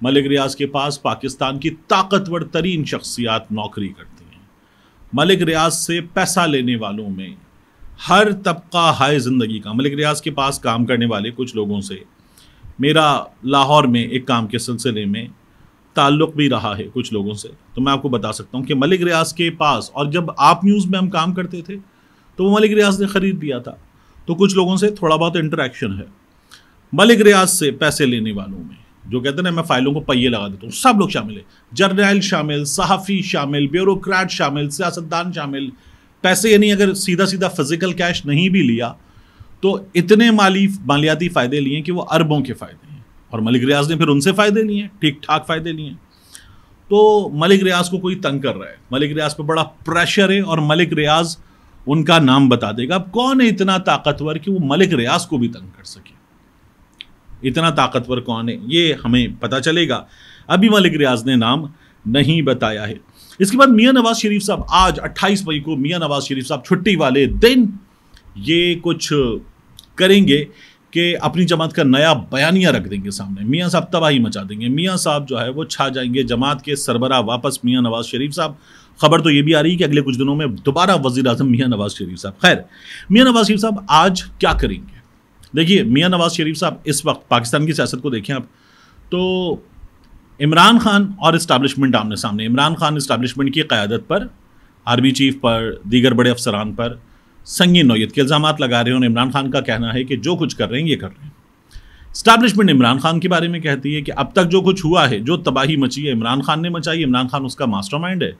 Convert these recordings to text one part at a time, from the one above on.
ملک ریاض کے پاس پاکستان کی طاقتور ترین شخصیات نوکری کرتی ہیں۔ ملک ریاض سے پیسہ لینے والوں میں ہر طبقہ ہائے زندگی کا، ملک ریاض کے پاس کام کرنے والے کچھ لوگوں سے میرا لاہور میں ایک کام کے سلسلے میں تعلق بھی رہا ہے کچھ لوگوں سے، تو میں آپ کو بتا سکتا ہوں کہ ملک ریاض کے پاس، اور جب آپ نیوز میں ہم کام کرتے تھے تو وہ ملک ریاض نے خرید لیا تھا، تو کچھ لوگوں سے تھوڑا بہت انٹریکشن ہے۔ ملک ریاض سے پیسے لینے والوں میں جو کہتے ہیں نا میں فائلوں کو پہیے لگا دیتا ہوں، سب لوگ شامل ہیں، جرنیل شامل، صحافی شامل، بیوروکریٹ شامل، سیاستدان شامل۔ پیسے یعنی اگر سیدھا سیدھا فزیکل کیش نہیں بھی لیا تو اتنے مالیاتی فائدے لیے کہ وہ اربوں کے فائدے ہیں، اور ملک ریاض نے پھر ان سے فائدے لیے ہیں، ٹھیک ٹھاک فائدے لیے ہیں۔ تو ملک ریاض کو کوئی تنگ کر رہا ہے، ملک ریاض پہ بڑا پریشر ہے، اور ملک ریاض ان کا نام بتا دے گا۔ اب کون ہے اتنا طاقتور کہ وہ ملک ریاض کو بھی تنگ کر سکے؟ اتنا طاقتور کون ہے یہ ہمیں پتہ چلے گا، ابھی ملک ریاض نے نام نہیں بتایا ہے۔ اس کے بعد میاں نواز شریف صاحب آج 28 مئی کو میاں نواز شریف صاحب چھٹی والے دن یہ کچھ کریں گے کہ اپنی جماعت کا نیا بیانیہ رکھ دیں گے سامنے۔ میاں صاحب تباہی مچا دیں گے، میاں صاحب جو ہے وہ چھا جائیں گے، جماعت کے سربراہ واپس میاں نواز شریف صاحب۔ خبر تو یہ بھی آ رہی ہے کہ اگلے کچھ دنوں میں دوبارہ وزیر اعظم میاں نواز شریف صاحب۔ خیر، میاں نواز شریف صاحب آج کیا کریں گے؟ دیکھیے، میاں نواز شریف صاحب اس وقت پاکستان کی سیاست کو دیکھیں آپ تو عمران خان اور اسٹیبلشمنٹ آمنے سامنے۔ عمران خان اسٹیبلشمنٹ کی قیادت پر، آرمی چیف پر، دیگر بڑے افسران پر سنگین نوعیت کے الزامات لگا رہے ہیں، اور عمران خان کا کہنا ہے کہ جو کچھ کر رہے ہیں یہ کر رہے ہیں۔ اسٹیبلشمنٹ عمران خان کے بارے میں کہتی ہے کہ اب تک جو کچھ ہوا ہے، جو تباہی مچی ہے، عمران خان نے مچائی ہے، عمران خان اس کا ماسٹر مائنڈ ہے،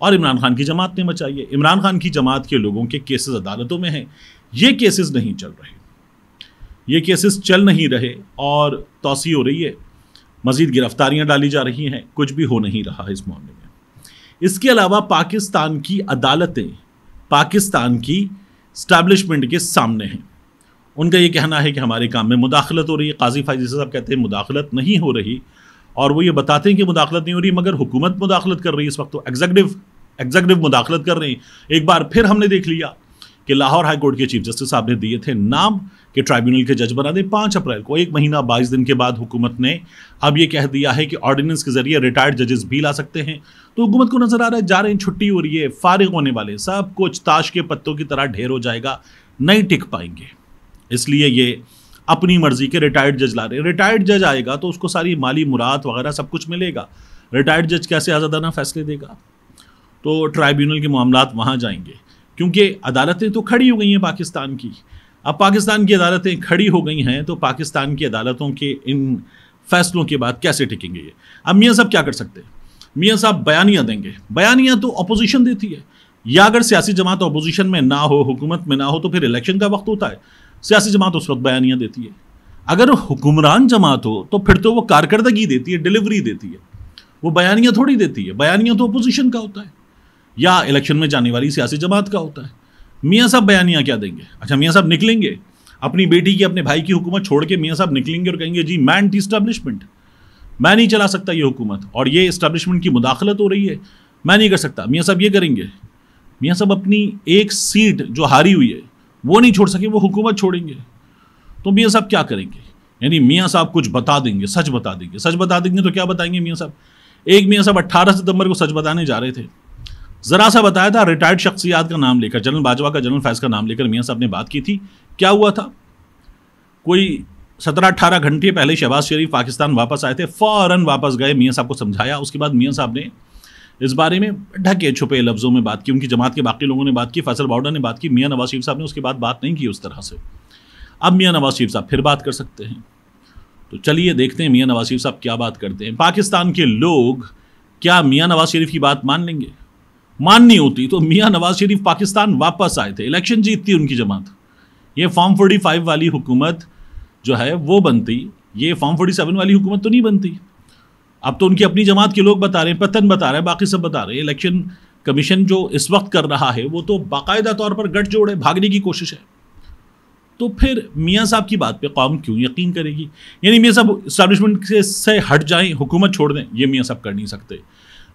اور عمران خان کی جماعت نے مچائی ہے۔ عمران خان کی جماعت کے لوگوں کے کیسز عدالتوں میں ہیں، یہ کیسز نہیں چل رہے، یہ کیسز چل نہیں رہے، اور توسیع ہو رہی ہے، مزید گرفتاریاں ڈالی جا رہی ہیں، کچھ بھی ہو نہیں رہا اس معاملے میں۔ اس کے علاوہ پاکستان کی عدالتیں پاکستان کی اسٹیبلشمنٹ کے سامنے ہیں، ان کا یہ کہنا ہے کہ ہمارے کام میں مداخلت ہو رہی ہے۔ قاضی فائز صاحب کہتے ہیں مداخلت نہیں ہو رہی، اور وہ یہ بتاتے ہیں کہ مداخلت نہیں ہو رہی، مگر حکومت مداخلت کر رہی ہے اس وقت، تو ایگزیکٹو مداخلت کر رہے ہیں۔ ایک بار پھر ہم نے دیکھ لیا کہ لاہور ہائی کورٹ کے چیف جسٹس صاحب نے دیے تھے نام کہ ٹرائیبیونل کے جج بنا دیں 5 اپریل کو، 1 مہینہ 22 دن کے بعد حکومت نے اب یہ کہہ دیا ہے کہ آرڈیننس کے ذریعے ریٹائرڈ ججز بھی لا سکتے ہیں۔ تو حکومت کو نظر آ رہا ہے جا رہے ہیں، چھٹی ہو رہی ہے، فارغ ہونے والے، سب کچھ تاش کے پتوں کی طرح ڈھیر ہو جائے گا، نہیں ٹک پائیں گے، اس لیے یہ اپنی مرضی کے ریٹائرڈ جج لا رہے ہیں۔ ریٹائرڈ جج آئے گا تو اس کو ساری مالی مراد وغیرہ سب کچھ ملے گا، ریٹائرڈ جج کیسے آزادانہ فیصلے دے گا؟ تو ٹرائیبیونل کے معاملات وہاں جائیں گے، کیونکہ عدالتیں تو کھڑی ہو گئی ہیں پاکستان کی۔ اب پاکستان کی عدالتیں کھڑی ہو گئی ہیں تو پاکستان کی عدالتوں کے ان فیصلوں کے بعد کیسے ٹکیں گے یہ؟ اب میاں صاحب کیا کر سکتے ہیں؟ میاں صاحب بیانیہ دیں گے، بیانیہ تو اپوزیشن دیتی ہے، یا اگر سیاسی جماعت اپوزیشن میں نہ ہو، حکومت میں نہ ہو، تو پھر الیکشن کا وقت ہوتا ہے، سیاسی جماعت اس وقت بیانیہ دیتی ہے۔ اگر حکمران جماعت ہو تو پھر تو وہ کارکردگی دیتی ہے، ڈیلیوری دیتی ہے، وہ بیانیہ تھوڑی دیتی ہے، بیانیہ تو اپوزیشن کا ہوتا ہے یا الیکشن میں جانے والی سیاسی جماعت کا ہوتا ہے۔ میاں صاحب بیانیہ کیا دیں گے؟ اچھا، میاں صاحب نکلیں گے اپنی بیٹی کی، اپنے بھائی کی حکومت چھوڑ کے، میاں صاحب نکلیں گے اور کہیں گے جی میں اینٹی اسٹیبلشمنٹ، میں نہیں چلا سکتا یہ حکومت، اور یہ اسٹیبلشمنٹ کی مداخلت ہو رہی ہے، میں نہیں کر سکتا۔ میاں صاحب یہ کریں گے، میاں صاحب اپنی ایک سیٹ جو ہاری ہوئی ہے وہ نہیں چھوڑ سکے، وہ حکومت چھوڑیں گے، تو میاں صاحب کیا کریں گے؟ یعنی میاں صاحب کچھ بتا دیں گے، سچ بتا دیں گے۔ سچ بتا دیں گے تو کیا بتائیں گے میاں صاحب؟ ایک میاں صاحب 18 ستمبر کو سچ بتانے جا رہے تھے، ذرا سا بتایا تھا، ریٹائرڈ شخصیات کا نام لے کر، جنرل باجوہ کا، جنرل فیض کا نام لے کر میاں صاحب نے بات کی تھی۔ کیا ہوا تھا؟ کوئی 17-18 گھنٹے پہلے شہباز شریف پاکستان واپس آئے تھے، فوراً واپس گئے، میاں صاحب کو سمجھایا، اس کے بعد میاں صاحب نے اس بارے میں ڈھکے چھپے لفظوں میں بات کی، ان کی جماعت کے باقی لوگوں نے بات کی، فیصل باوڈا نے بات کی، میاں نواز شریف صاحب نے اس کے بعد بات نہیں کی اس طرح سے۔ اب میاں نواز شریف صاحب پھر بات کر سکتے ہیں، تو چلیے دیکھتے ہیں میاں نواز شریف صاحب کیا بات کرتے ہیں۔ پاکستان کے لوگ کیا میاں نواز شریف کی بات مان لیں گے؟ ماننی ہوتی تو میاں نواز شریف پاکستان واپس آئے تھے، الیکشن جیتتی ان کی جماعت، یہ فارم 45 والی حکومت جو ہے وہ بنتی، یہ فارم 47 والی حکومت تو نہیں بنتی۔ اب تو ان کی اپنی جماعت کے لوگ بتا رہے ہیں، پتن بتا رہے ہیں، باقی سب بتا رہے ہیں، الیکشن کمیشن جو اس وقت کر رہا ہے وہ تو باقاعدہ طور پر گٹھ جوڑ ہے، بھاگنے کی کوشش ہے، تو پھر میاں صاحب کی بات پہ قوم کیوں یقین کرے گی؟ یعنی میاں صاحب اسٹیبلشمنٹ سے ہٹ جائیں، حکومت چھوڑ دیں، یہ میاں صاحب کر نہیں سکتے۔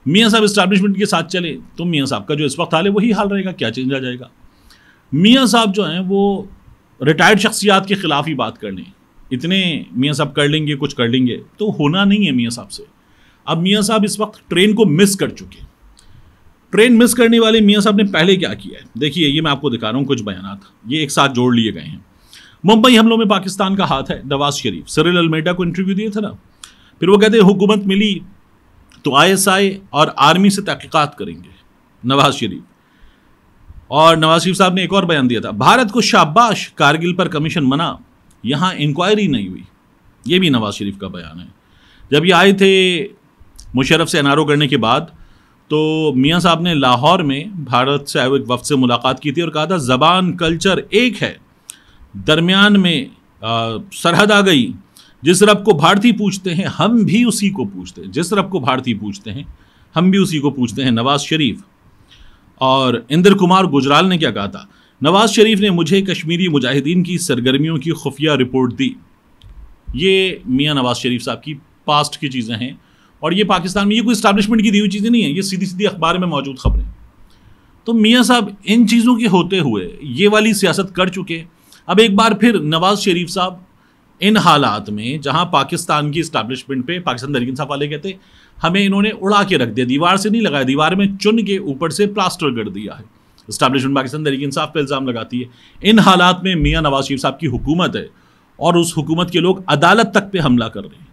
میاں صاحب اسٹیبلشمنٹ کے ساتھ چلیں تو میاں صاحب کا جو اس وقت حال ہے وہی حال رہے گا، کیا چینج آ جائے گا؟ میاں صاحب جو ہیں وہ ریٹائرڈ شخصیات کے خلاف ہی بات کر لیں، اتنے میاں صاحب کر لیں گے، کچھ کر لیں گے، تو ہونا نہیں ہے میاں صاحب سے. اب میاں صاحب اس وقت ٹرین کو مس کر چکے. ٹرین مس کرنے والے میاں صاحب نے پہلے کیا کیا ہے دیکھیے، یہ میں آپ کو دکھا رہا ہوں کچھ بیانات، یہ ایک ساتھ جوڑ لیے گئے ہیں. ممبئی حملوں میں پاکستان کا ہاتھ ہے، نواز شریف. سرل المیڈا کو انٹرویو دیے تھے نا، پھر وہ کہتے ہیں حکومت ملی تو ISI اور آرمی سے تحقیقات کریں گے، نواز شریف. اور نواز شریف صاحب نے ایک اور بیان دیا تھا، بھارت کو شاباش، کارگل پر کمیشن بنا، یہاں انکوائری نہیں ہوئی. یہ بھی نواز شریف کا بیان ہے. جب یہ آئے تھے مشرف سے NRO کرنے کے بعد، تو میاں صاحب نے لاہور میں بھارت سے آئے ہوئے ایک وفد سے ملاقات کی تھی اور کہا تھا زبان کلچر ایک ہے، درمیان میں سرحد آ گئی. جس رب کو بھارتی پوچھتے ہیں ہم بھی اسی کو پوچھتے ہیں، جس رب کو بھارتی پوچھتے ہیں ہم بھی اسی کو پوچھتے ہیں. نواز شریف. اور اندر کمار گجرال نے کیا کہا تھا، نواز شریف نے مجھے کشمیری مجاہدین کی سرگرمیوں کی خفیہ رپورٹ دی. یہ میاں نواز شریف صاحب کی پاسٹ کی چیزیں ہیں، اور یہ پاکستان میں یہ کوئی اسٹیبلشمنٹ کی دی ہوئی چیزیں نہیں ہیں، یہ سیدھی سیدھی اخبار میں موجود خبریں. تو میاں صاحب ان چیزوں کے ہوتے ہوئے یہ والی سیاست کر چکے. اب ایک بار پھر نواز شریف صاحب ان حالات میں جہاں پاکستان کی اسٹیبلشمنٹ پہ پاکستان تحریک انصاف والے کہتے ہمیں انہوں نے اڑا کے رکھ دیا، دیوار سے نہیں لگایا، دیوار میں چن کے اوپر سے پلاسٹر کر دیا ہے. اسٹیبلشمنٹ پاکستان تحریک انصاف پہ الزام لگاتی ہے. ان حالات میں میاں نواز شریف صاحب کی حکومت ہے اور اس حکومت کے لوگ عدالت تک پہ حملہ کر رہے ہیں.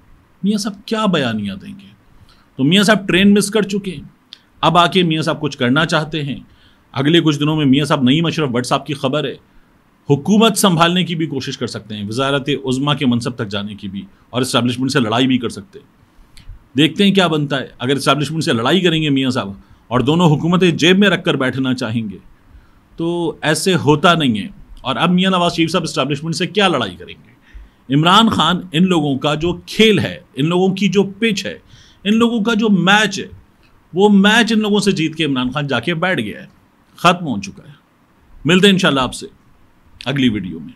میاں صاحب کیا بیانیاں دیں گے؟ تو میاں صاحب ٹرین مس کر چکے ہیں. اب آ کے میاں صاحب کچھ کرنا چاہتے ہیں. اگلے کچھ دنوں میں میاں صاحب نعیم اشرف بٹ صاحب کی خبر ہے، حکومت سنبھالنے کی بھی کوشش کر سکتے ہیں، وزارت عظمیٰ کے منصب تک جانے کی بھی، اور اسٹیبلشمنٹ سے لڑائی بھی کر سکتے ہیں. دیکھتے ہیں کیا بنتا ہے. اگر اسٹیبلشمنٹ سے لڑائی کریں گے میاں صاحب اور دونوں حکومتیں جیب میں رکھ کر بیٹھنا چاہیں گے تو ایسے ہوتا نہیں ہے. اور اب میاں نواز شریف صاحب اسٹیبلشمنٹ سے کیا لڑائی کریں گے؟ عمران خان ان لوگوں کا جو کھیل ہے، ان لوگوں کی جو پچ ہے، ان لوگوں کا جو میچ ہے، وہ میچ ان لوگوں سے جیت کے عمران خان جا کے بیٹھ گیا ہے، ختم ہو چکا ہے. ملتے ہیں انشاءاللہ آپ سے اگلی ویڈیو میں.